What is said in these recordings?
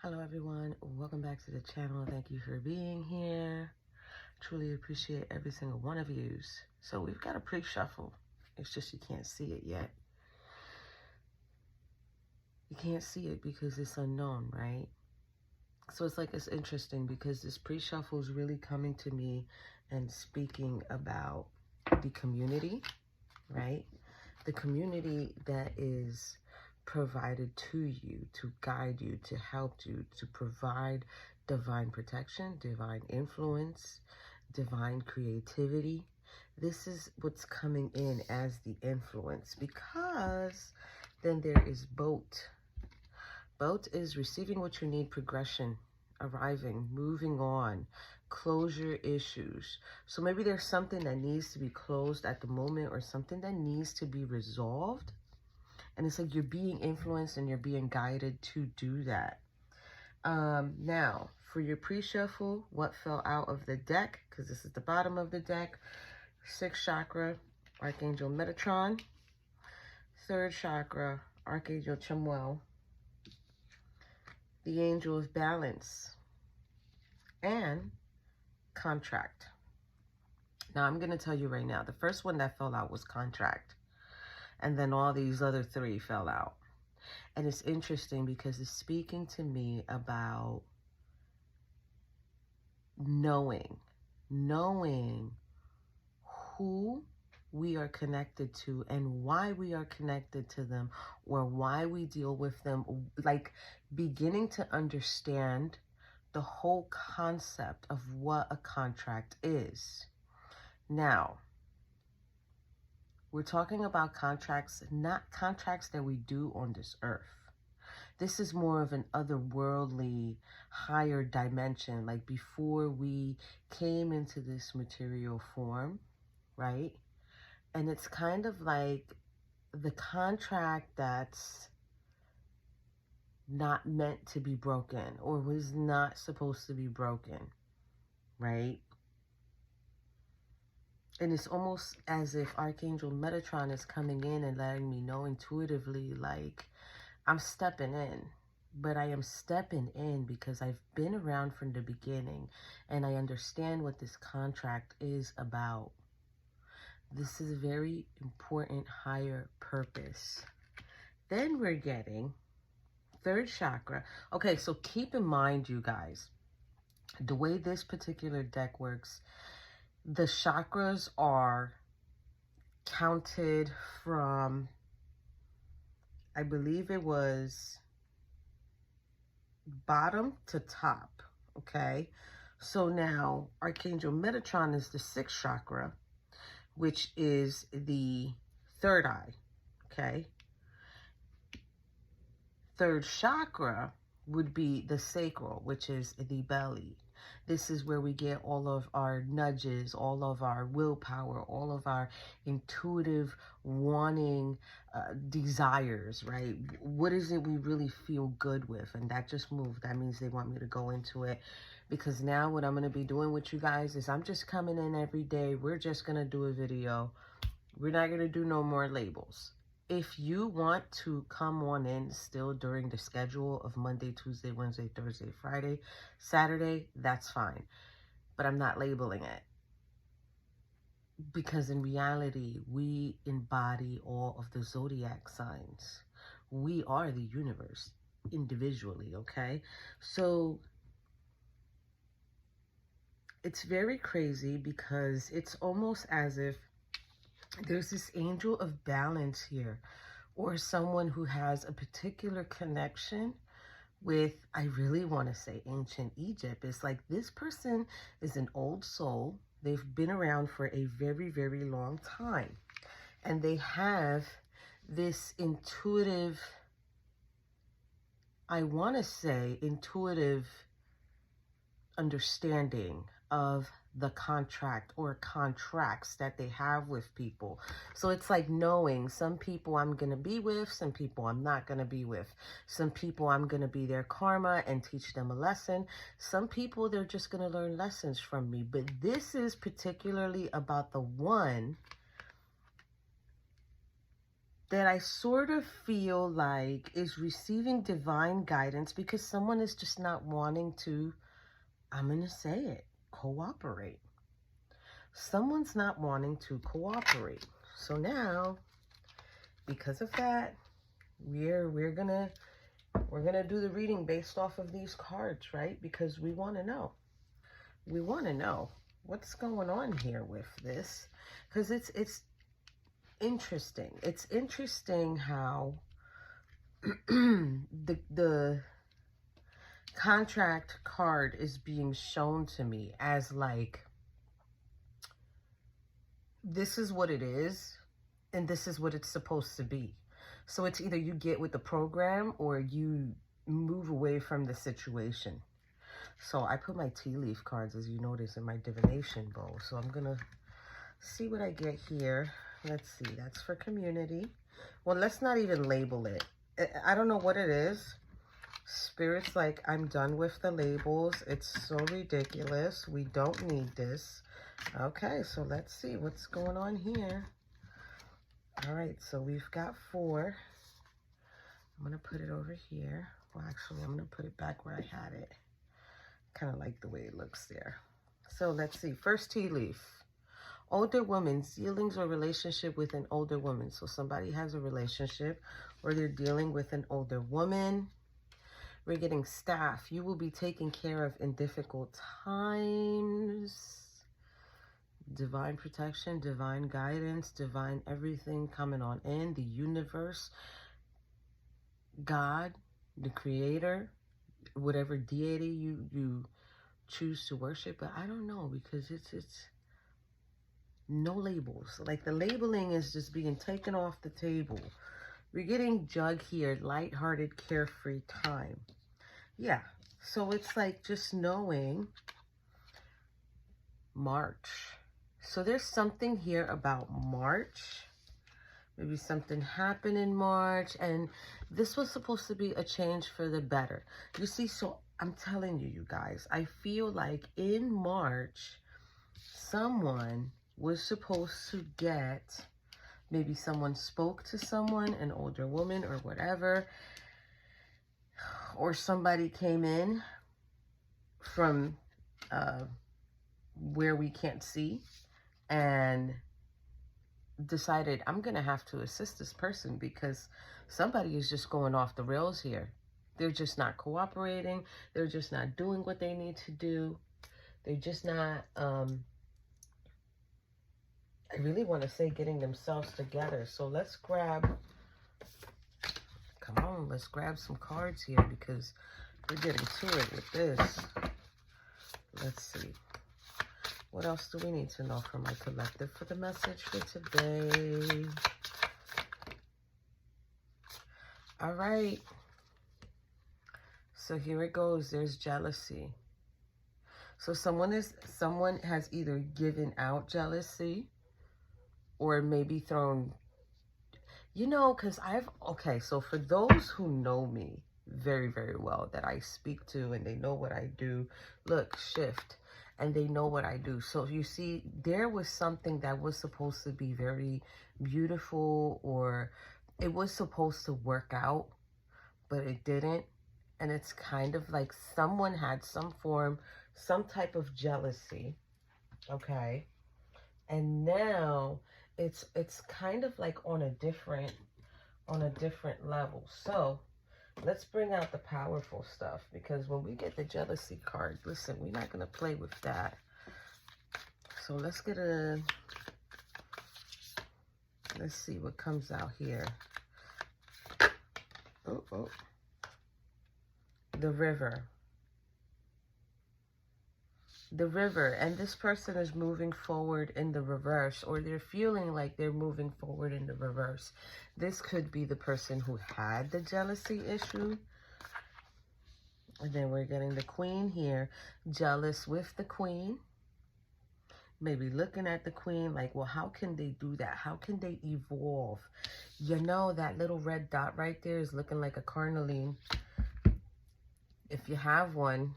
Hello everyone, welcome back to the channel. Thank you for being here. Truly appreciate every single one of yous. So we've got a pre-shuffle. It's just you can't see it yet. You can't see it because it's unknown, right? So it's interesting because this pre-shuffle is really coming to me and speaking about the community, right? The community that is provided to you, to guide you, to help you, to provide divine protection, divine influence, divine creativity. This is what's coming in as the influence, because then there is boat. Boat is receiving what you need, progression, arriving, moving on, closure issues. So maybe there's something that needs to be closed at the moment or something that needs to be resolved. And it's like you're being influenced and you're being guided to do that. Now, for your pre-shuffle, what fell out of the deck, because this is the bottom of the deck, 6th chakra, Archangel Metatron. 3rd chakra, Archangel Chamuel. The angel of balance. And contract. Now, I'm going to tell you right now, the first one that fell out was contract. And then all these other 3 fell out. And it's interesting because it's speaking to me about knowing who we are connected to and why we are connected to them, or why we deal with them, like beginning to understand the whole concept of what a contract is. Now, we're talking about contracts, not contracts that we do on this earth. This is more of an otherworldly, higher dimension, like before we came into this material form, right? And it's kind of like the contract that's not meant to be broken or was not supposed to be broken, right? And it's almost as if Archangel Metatron is coming in and letting me know intuitively, like, I'm stepping in. But I am stepping in because I've been around from the beginning and I understand what this contract is about. This is a very important higher purpose. Then we're getting 3rd chakra. Okay, so keep in mind, you guys, the way this particular deck works, the chakras are counted from, I believe it was bottom to top, okay? So now Archangel Metatron is the 6th chakra, which is the 3rd eye, okay? 3rd chakra would be the sacral, which is the belly. This is where we get all of our nudges, all of our willpower, all of our intuitive wanting desires, right? What is it we really feel good with? And that just moved. That means they want me to go into it, because now what I'm going to be doing with you guys is I'm just coming in every day. We're just going to do a video. We're not going to do no more labels. If you want to come on in still during the schedule of Monday, Tuesday, Wednesday, Thursday, Friday, Saturday, that's fine. But I'm not labeling it. Because in reality, we embody all of the zodiac signs. We are the universe individually, okay? So it's very crazy because it's almost as if there's this angel of balance here, or someone who has a particular connection with, I really want to say ancient Egypt. It's like this person is an old soul. They've been around for a very, very long time. And they have this intuitive, I want to say intuitive understanding of the contract or contracts that they have with people. So it's like knowing some people I'm going to be with, some people I'm not going to be with. Some people I'm going to be their karma and teach them a lesson. Some people they're just going to learn lessons from me. But this is particularly about the one that I sort of feel like is receiving divine guidance because someone is just not wanting to, I'm going to say it, cooperate. Someone's not wanting to cooperate. So now, because of that, we're gonna do the reading based off of these cards, right? Because we want to know. We want to know what's going on here with this, because it's interesting. It's interesting how the contract card is being shown to me as like, this is what it is and this is what it's supposed to be. So it's either you get with the program or you move away from the situation. So I put my tea leaf cards, as you notice, in my divination bowl. So I'm gonna see what I get here. Let's see, that's for community. Well, let's not even label it. I don't know what it is. Spirit's like, I'm done with the labels. It's so ridiculous. We don't need this. Okay, so let's see what's going on here. All right, so we've got 4. I'm going to put it over here. Well, actually, I'm going to put it back where I had it. Kind of like the way it looks there. So let's see. First tea leaf. Older woman, dealings or relationship with an older woman. So somebody has a relationship or they're dealing with an older woman. We're getting staff. You will be taken care of in difficult times. Divine protection, divine guidance, divine everything coming on in. The universe, God, the creator, whatever deity you choose to worship. But I don't know, because it's no labels. Like the labeling is just being taken off the table. We're getting jug here, lighthearted, carefree time. Yeah, so it's like just knowing March. So there's something here about March. Maybe something happened in March, and this was supposed to be a change for the better. You see, so I'm telling you, you guys, I feel like in March, someone was supposed to get, maybe someone spoke to someone, an older woman or whatever, or somebody came in from where we can't see and decided, I'm going to have to assist this person because somebody is just going off the rails here. They're just not cooperating. They're just not doing what they need to do. They're just not, I really want to say getting themselves together. So let's grab, come on, let's grab some cards here because we're getting to it with this. Let's see. What else do we need to know from my collective for the message for today? All right. So here it goes. There's jealousy. So someone has either given out jealousy or maybe thrown, you know, because okay, so for those who know me very, very well, that I speak to and they know what I do, look, shift. And they know what I do. So you see, there was something that was supposed to be very beautiful, or it was supposed to work out, but it didn't. And it's kind of like someone had some type of jealousy, okay? And now it's kind of like on a different level. So let's bring out the powerful stuff, because when we get the jealousy card, listen, we're not going to play with that. So let's see what comes out here. Oh. The river. The river, and this person is moving forward in the reverse, or they're feeling like they're moving forward in the reverse. This could be the person who had the jealousy issue. And then we're getting the queen here, jealous with the queen. Maybe looking at the queen like, well, how can they do that? How can they evolve? You know, that little red dot right there is looking like a carnelian. If you have one,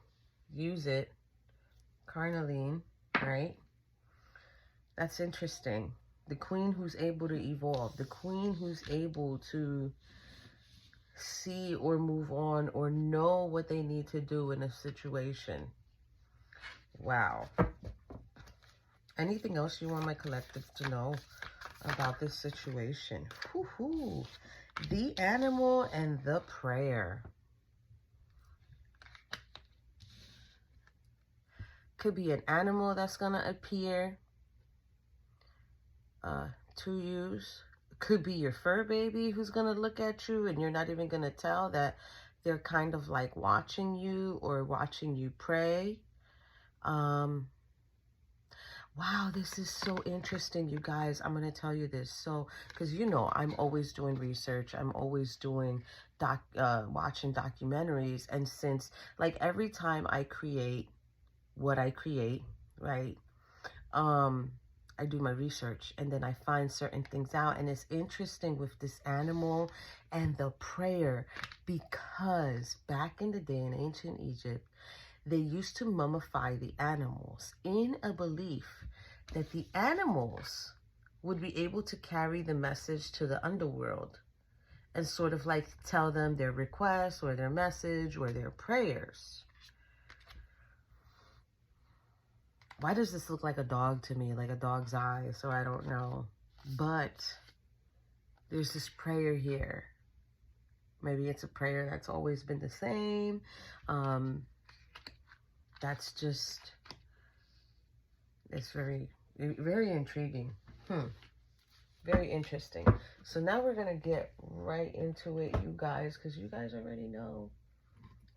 use it. Carnelian, right? That's interesting. The queen who's able to evolve. The queen who's able to see or move on or know what they need to do in a situation. Wow. Anything else you want my collective to know about this situation? Woohoo! The animal and the prayer. Could be an animal that's going to appear to use. Could be your fur baby who's going to look at you and you're not even going to tell that they're kind of like watching you or watching you pray. Wow, this is so interesting, you guys. I'm going to tell you this. So, because you know, I'm always doing research. I'm always doing watching documentaries. And since like every time I create what I create, right? I do my research and then I find certain things out. And it's interesting with this animal and the prayer, because back in the day in ancient Egypt, they used to mummify the animals in a belief that the animals would be able to carry the message to the underworld and sort of like tell them their requests or their message or their prayers. Why does this look like a dog to me, like a dog's eye? So I don't know. But there's this prayer here. Maybe it's a prayer that's always been the same. That's just, it's very, very intriguing. Very interesting. So now we're going to get right into it, you guys, because you guys already know.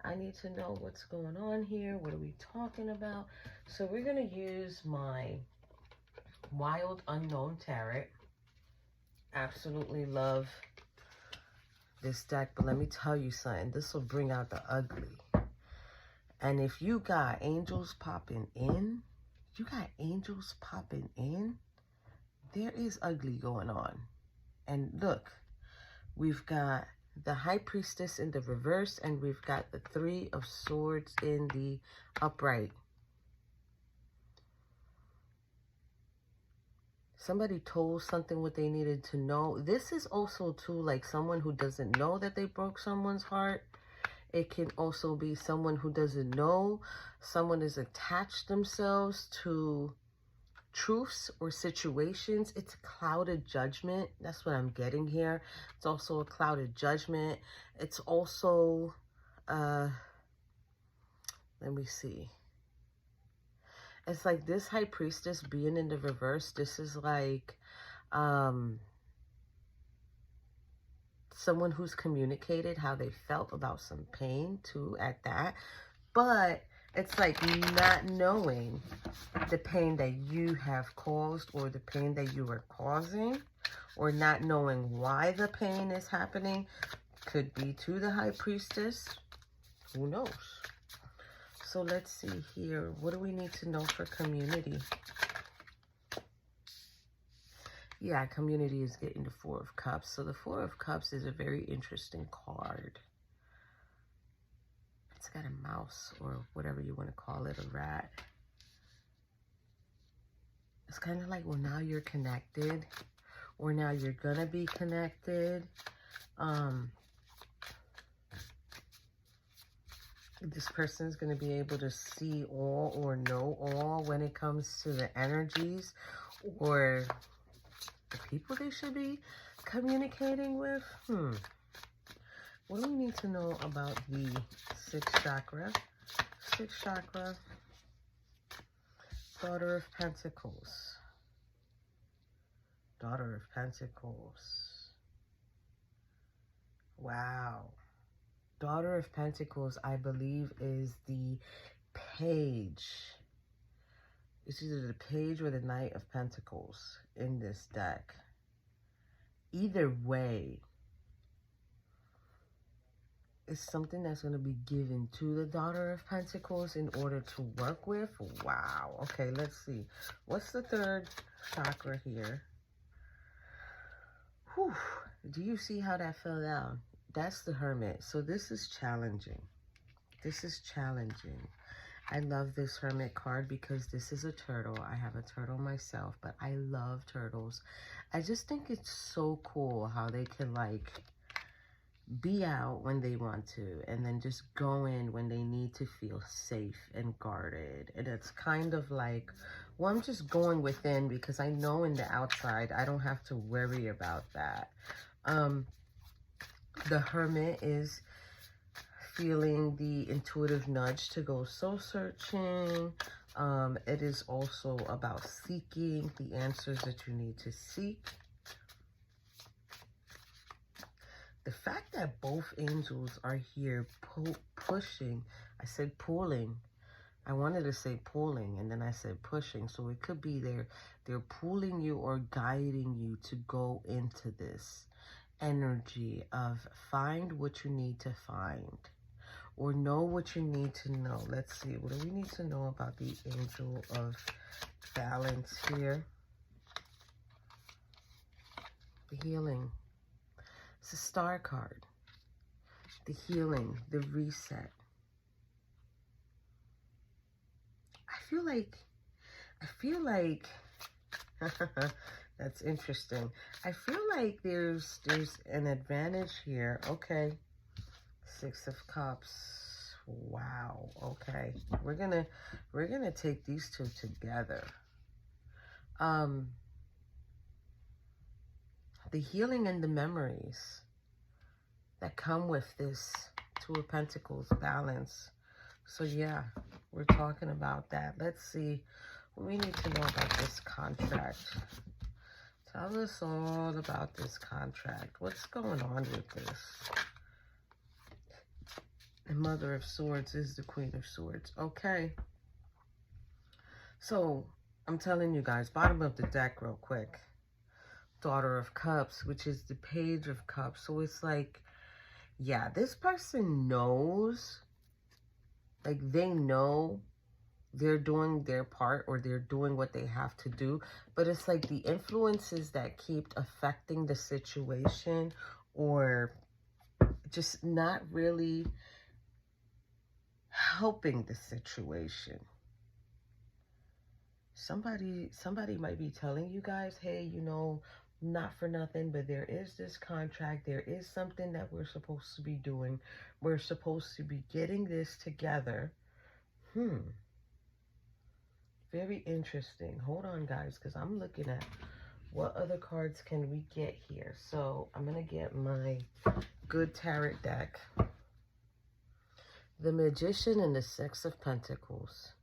I need to know what's going on here. What are we talking about? So we're going to use my Wild Unknown Tarot. Absolutely love this deck, but let me tell you something. This will bring out the ugly. And if you got angels popping in, there is ugly going on. And look, we've got the High Priestess in the reverse, and we've got the Three of Swords in the upright. Somebody told something what they needed to know. This is also too like someone who doesn't know that they broke someone's heart. It can also be someone who doesn't know. Someone has attached themselves to truths or situations. It's a clouded judgment. That's what I'm getting here. It's also a clouded judgment. It's also, let me see. It's like this High Priestess being in the reverse. This is like, someone who's communicated how they felt about some pain too at that. But it's like not knowing the pain that you have caused or the pain that you are causing, or not knowing why the pain is happening. Could be to the High Priestess. Who knows? So let's see here. What do we need to know for community? Yeah, community is getting the Four of Cups. So the Four of Cups is a very interesting card. It's got a mouse or whatever you want to call it, a rat. It's kind of like, well, now you're connected, or now you're going to be connected. This person's going to be able to see all or know all when it comes to the energies or the people they should be communicating with. What do we need to know about the sixth chakra? Sixth chakra, Daughter of Pentacles. Daughter of Pentacles. Wow. Daughter of Pentacles, I believe, is the page. It's either the page or the Knight of Pentacles in this deck. Either way, it's something that's going to be given to the Daughter of Pentacles in order to work with. Wow. Okay, let's see. What's the third chakra here? Whew. Do you see how that fell down? That's the Hermit. So this is challenging. This is challenging. I love this Hermit card because this is a turtle. I have a turtle myself, but I love turtles. I just think it's so cool how they can like be out when they want to and then just go in when they need to feel safe and guarded. And it's kind of like, well, I'm just going within because I know in the outside I don't have to worry about that. The Hermit is feeling the intuitive nudge to go soul searching. It is also about seeking the answers that you need to seek. The fact that both angels are here pushing, I said pulling. I wanted to say pulling and then I said pushing. So it could be they're pulling you or guiding you to go into this energy of find what you need to find or know what you need to know. Let's see, what do we need to know about the angel of balance here? The healing. It's a star card. The healing, the reset. I feel like that's interesting. I feel like there's an advantage here. Okay. 6 of Cups. Wow. Okay. We're gonna take these two together. The healing and the memories that come with this 2 of Pentacles balance. So yeah, we're talking about that. Let's see what we need to know about this contract. Tell us all about this contract. What's going on with this? The Mother of Swords is the Queen of Swords. Okay. So, I'm telling you guys, bottom of the deck real quick. Daughter of Cups, which is the Page of Cups. So it's like, yeah, this person knows, like they know they're doing their part or they're doing what they have to do. But it's like the influences that keep affecting the situation or just not really helping the situation. Somebody might be telling you guys, hey, you know, not for nothing, but there is this contract. There is something that we're supposed to be doing. We're supposed to be getting this together. Very interesting. Hold on, guys, because I'm looking at what other cards can we get here. So I'm going to get my good tarot deck. The Magician and the 6 of Pentacles.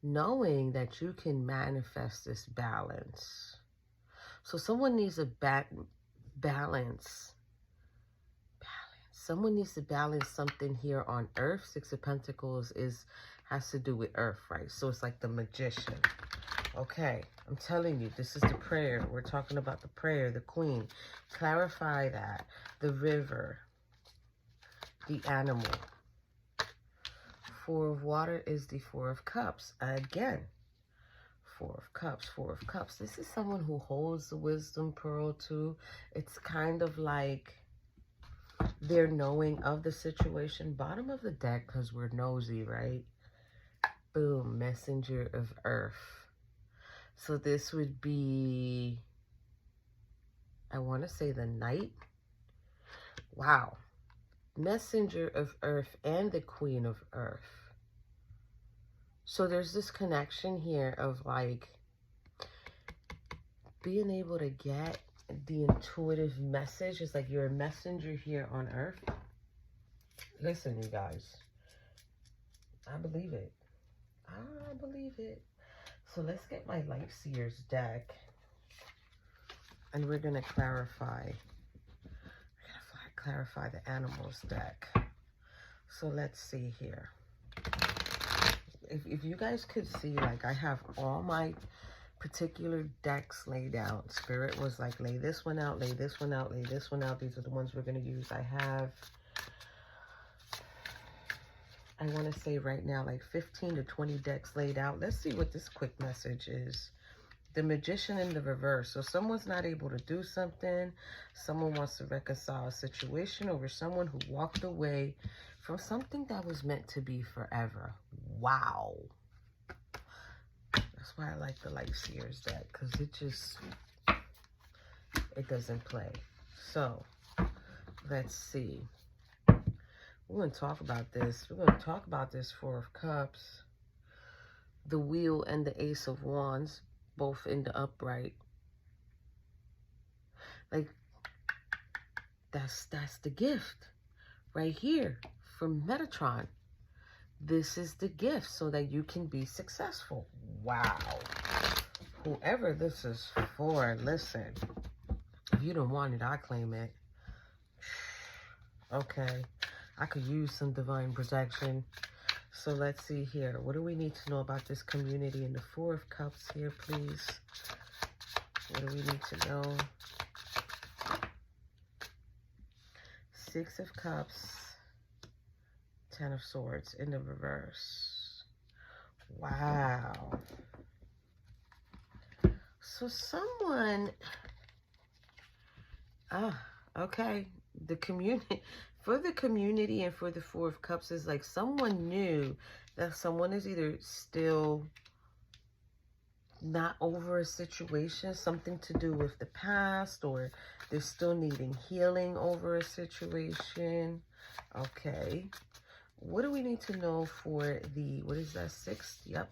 Knowing that you can manifest this balance. So someone needs a balance. Someone needs to balance something here on Earth. 6 of Pentacles has to do with Earth, right? So it's like the Magician. Okay, I'm telling you, this is the prayer. We're talking about the prayer, the Queen. Clarify that. The River. The Animal. 4 of Water is the 4 of Cups. Again, 4 of Cups, 4 of Cups. This is someone who holds the wisdom pearl too. It's kind of like they're knowing of the situation. Bottom of the deck, because we're nosy, right? Boom, Messenger of Earth. So this would be, I want to say the Knight. Wow. Messenger of Earth and the Queen of Earth. So there's this connection here of like being able to get the intuitive message. It's like you're a messenger here on Earth. Listen, you guys, I believe it. I believe it. So let's get my Light Seers deck and we're going to clarify. Clarify the Animals deck. So let's see here. If you guys could see, like I have all my particular decks laid out. Spirit was like, lay this one out, lay this one out, lay this one out. These are the ones we're going to use. I have, I want to say right now, like 15 to 20 decks laid out. Let's see what this quick message is. The Magician in the reverse. So someone's not able to do something. Someone wants to reconcile a situation over someone who walked away from something that was meant to be forever. Wow. That's why I like the Light Seers deck, because it doesn't play. So, let's see. We're going to talk about this. We're going to talk about this Four of Cups, the Wheel, and the Ace of Wands, both in the upright. Like, that's the gift right here from Metatron. This is the gift so that you can be successful. Wow. Whoever this is for, listen. If you don't want it, I claim it. Okay. I could use some divine protection. So let's see here. What do we need to know about this community in the Four of Cups here, please? What do we need to know? Six of Cups. Ten of Swords in the reverse. Wow. So someone... okay. The community... For the community and for the Four of Cups is like someone knew that someone is either still not over a situation, something to do with the past, or they're still needing healing over a situation. Okay. What do we need to know for the, what is that, sixth? Yep.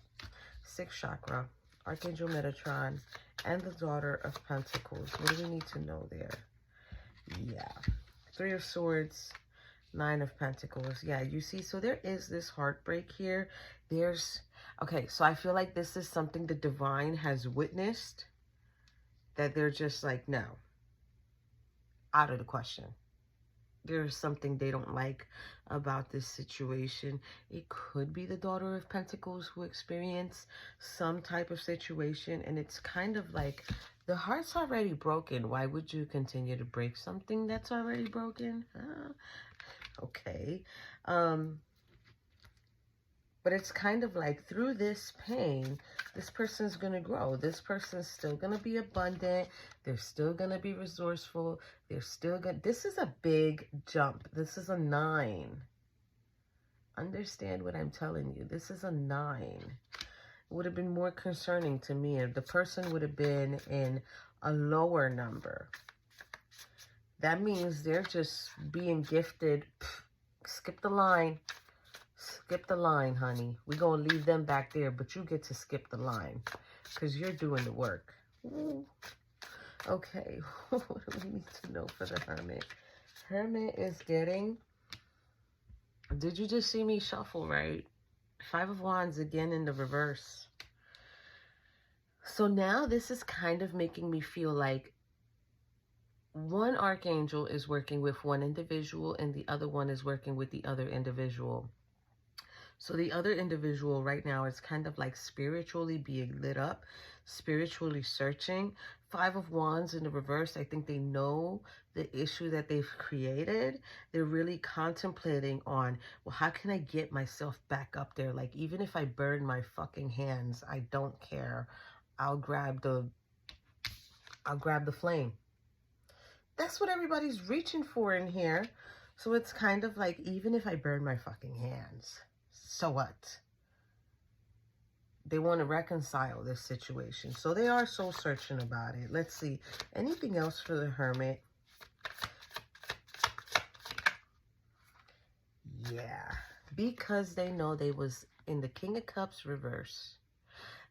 Sixth chakra, Archangel Metatron, and the Daughter of Pentacles. What do we need to know there? Yeah. Three of Swords, Nine of Pentacles. Yeah, you see, so there is this heartbreak here. Okay, so I feel like this is something the divine has witnessed, that they're just like, no, out of the question. There's something they don't like about this situation. It could be the Daughter of Pentacles who experienced some type of situation, and it's kind of like the heart's already broken. Why would you continue to break something that's already broken? Okay. But it's kind of like through this pain, this person's going to grow. This person's still going to be abundant. They're still going to be resourceful. They're still going to... This is a big jump. This is a 9. Understand what I'm telling you. This is a 9. It would have been more concerning to me if the person would have been in a lower number. That means they're just being gifted. Skip the line. Skip the line, honey. We're going to leave them back there, but you get to skip the line because you're doing the work. Ooh. Okay. What do we need to know for the Hermit? Hermit is getting... Did you just see me shuffle, right? Five of Wands again in the reverse. So now this is kind of making me feel like one archangel is working with one individual and the other one is working with the other individual. So the other individual right now is kind of like spiritually being lit up, spiritually searching. Five of Wands in the reverse, I think they know the issue that they've created. They're really contemplating on, well, how can I get myself back up there? Like, even if I burn my fucking hands, I don't care. I'll grab the flame. That's what everybody's reaching for in here. So it's kind of like, even if I burn my fucking hands, so what? They want to reconcile this situation. So they are soul searching about it. Let's see. Anything else for the Hermit? Yeah. Because they know they was in the King of Cups reverse.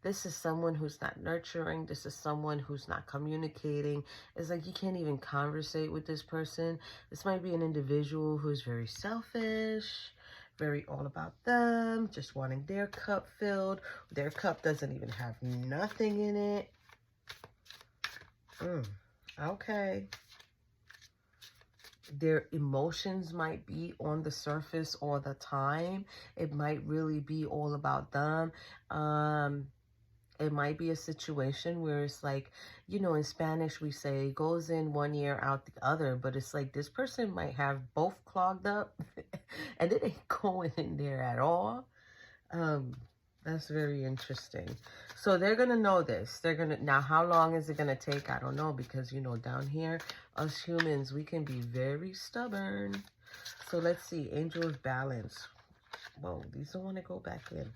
This is someone who's not nurturing. This is someone who's not communicating. It's like you can't even conversate with this person. This might be an individual who's very selfish, very all about them, just wanting their cup filled. Their cup doesn't even have nothing in it. Okay. Their emotions might be on the surface all the time. It might really be all about them. It might be a situation where it's like, you know, in Spanish we say goes in one ear out the other, but it's like this person might have both clogged up and it ain't going in there at all. That's very interesting. So they're going to know this. They're going to, now how long is it going to take? I don't know, because, you know, down here, us humans, we can be very stubborn. So let's see, Angel of Balance. Whoa, these don't want to go back in.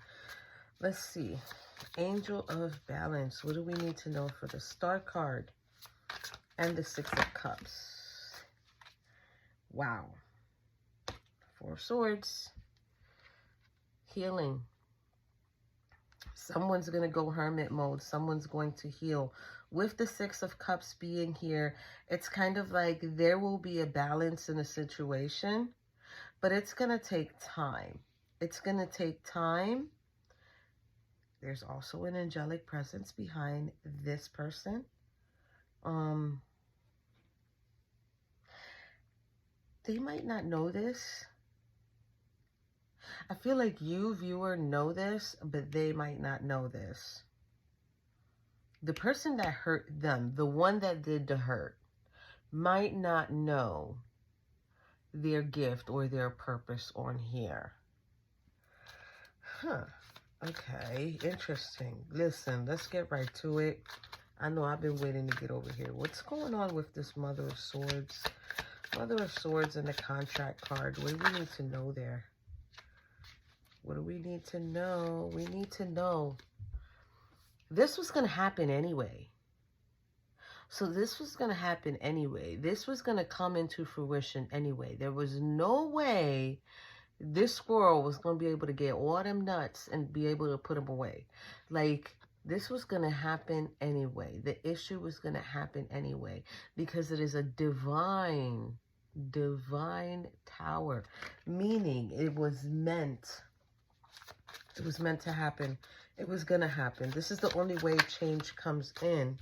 Let's see. Angel of Balance. What do we need to know for the Star card and the Six of Cups? Wow. Four of Swords. Healing. Someone's going to go hermit mode. Someone's going to heal. With the Six of Cups being here, it's kind of like there will be a balance in a situation, but it's going to take time. It's going to take time. There's also an angelic presence behind this person. They might not know this. I feel like you, viewer, know this, but they might not know this. The person that hurt them, the one that did the hurt, might not know their gift or their purpose on here. Huh. Okay, interesting. Listen, let's get right to it. I know I've been waiting to get over here. What's going on with this Mother of Swords? Mother of Swords and the contract card. What do we need to know there? What do we need to know? We need to know. This was going to happen anyway. So this was going to happen anyway. This was going to come into fruition anyway. There was no way this squirrel was going to be able to get all them nuts and be able to put them away. Like, this was going to happen anyway. The issue was going to happen anyway because it is a divine tower, meaning it was meant to happen. It was going to happen. This is the only way change comes in.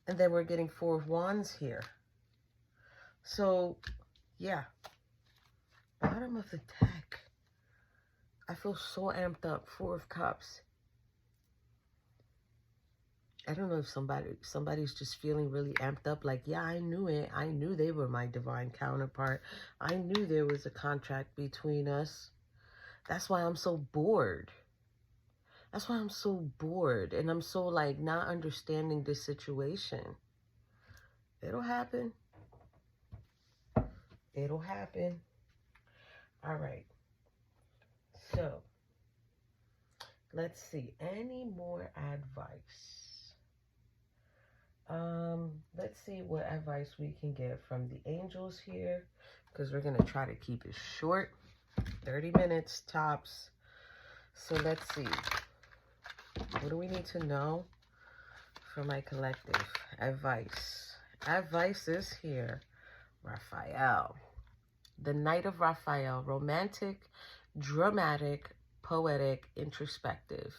And then we're getting Four of Wands here. So, yeah. Bottom of the deck. I feel so amped up. Four of Cups. I don't know if somebody's just feeling really amped up. Like, yeah, I knew it. I knew they were my divine counterpart. I knew there was a contract between us. That's why I'm so bored. That's why I'm so bored. And I'm so, like, not understanding this situation. It'll happen. It'll happen. All right. So, let's see. Any more advice? Let's see what advice we can get from the angels here. Because we're going to try to keep it short. 30 minutes tops. So, let's see. What do we need to know for my collective? Advice. Advice is here. Raphael. The Knight of Raphael. Romantic, dramatic, poetic, introspective.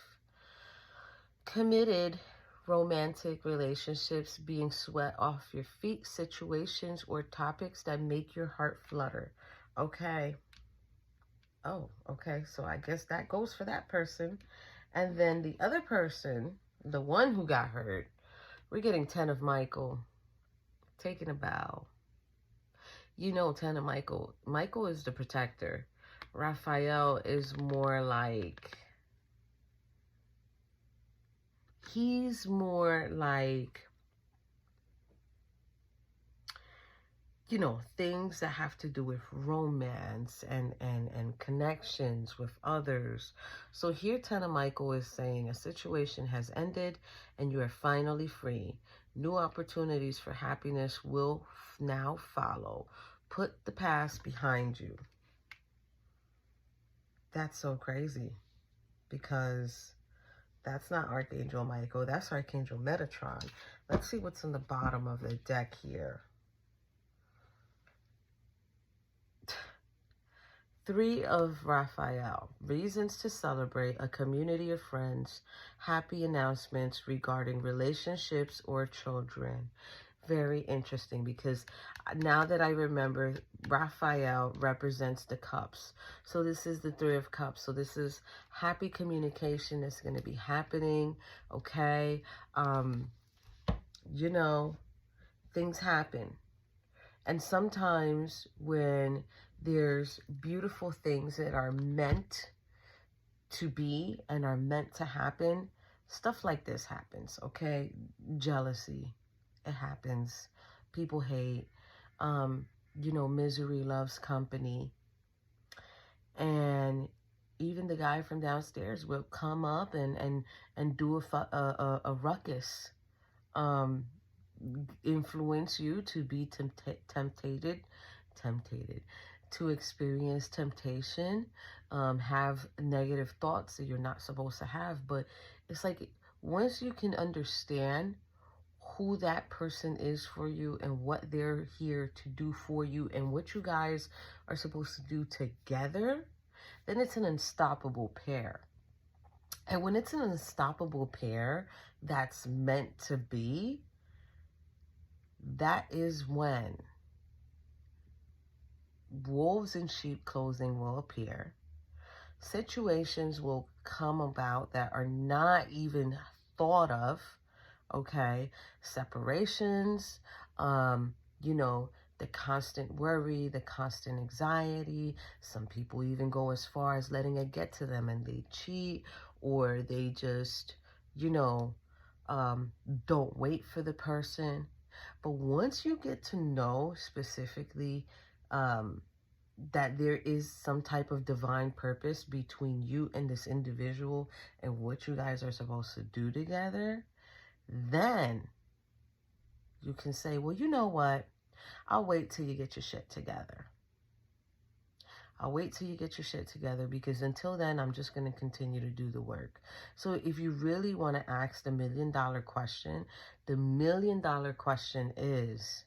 Committed romantic relationships being sweat off your feet, situations or topics that make your heart flutter. Okay. Oh, okay. So I guess that goes for that person. And then the other person, the one who got hurt, we're getting 10 of Michael. Taking a bow. You know 10 of Michael. Michael is the protector. Raphael is more like... He's more like, you know, things that have to do with romance and connections with others. So here, Ten of Michael is saying a situation has ended and you are finally free. New opportunities for happiness will now follow. Put the past behind you. That's so crazy because that's not Archangel Michael. That's Archangel Metatron. Let's see what's on the bottom of the deck here. Three of Raphael. Reasons to celebrate, a community of friends, happy announcements regarding relationships or children. Very interesting because now that I remember, Raphael represents the cups. So this is the Three of Cups. So this is happy communication that's going to be happening. Okay. You know, things happen. And sometimes when there's beautiful things that are meant to be and are meant to happen, stuff like this happens, okay? Jealousy, it happens. People hate. You know, misery loves company. And even the guy from downstairs will come up and do a ruckus, influence you to be tempted to experience temptation, have negative thoughts that you're not supposed to have. But it's like, once you can understand who that person is for you and what they're here to do for you and what you guys are supposed to do together, then it's an unstoppable pair. And when it's an unstoppable pair that's meant to be, that is when wolves in sheep clothing will appear. Situations will come about that are not even thought of, okay? Separations, you know, the constant worry, the constant anxiety. Some people even go as far as letting it get to them and they cheat, or they just, you know, don't wait for the person. But once you get to know specifically that there is some type of divine purpose between you and this individual and what you guys are supposed to do together, then you can say, well, you know what? I'll wait till you get your shit together. I'll wait till you get your shit together, because until then, I'm just going to continue to do the work. So if you really want to ask the $1 million question, the $1 million question is,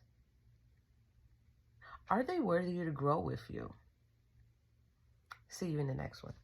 are they worthy to grow with you? See you in the next one.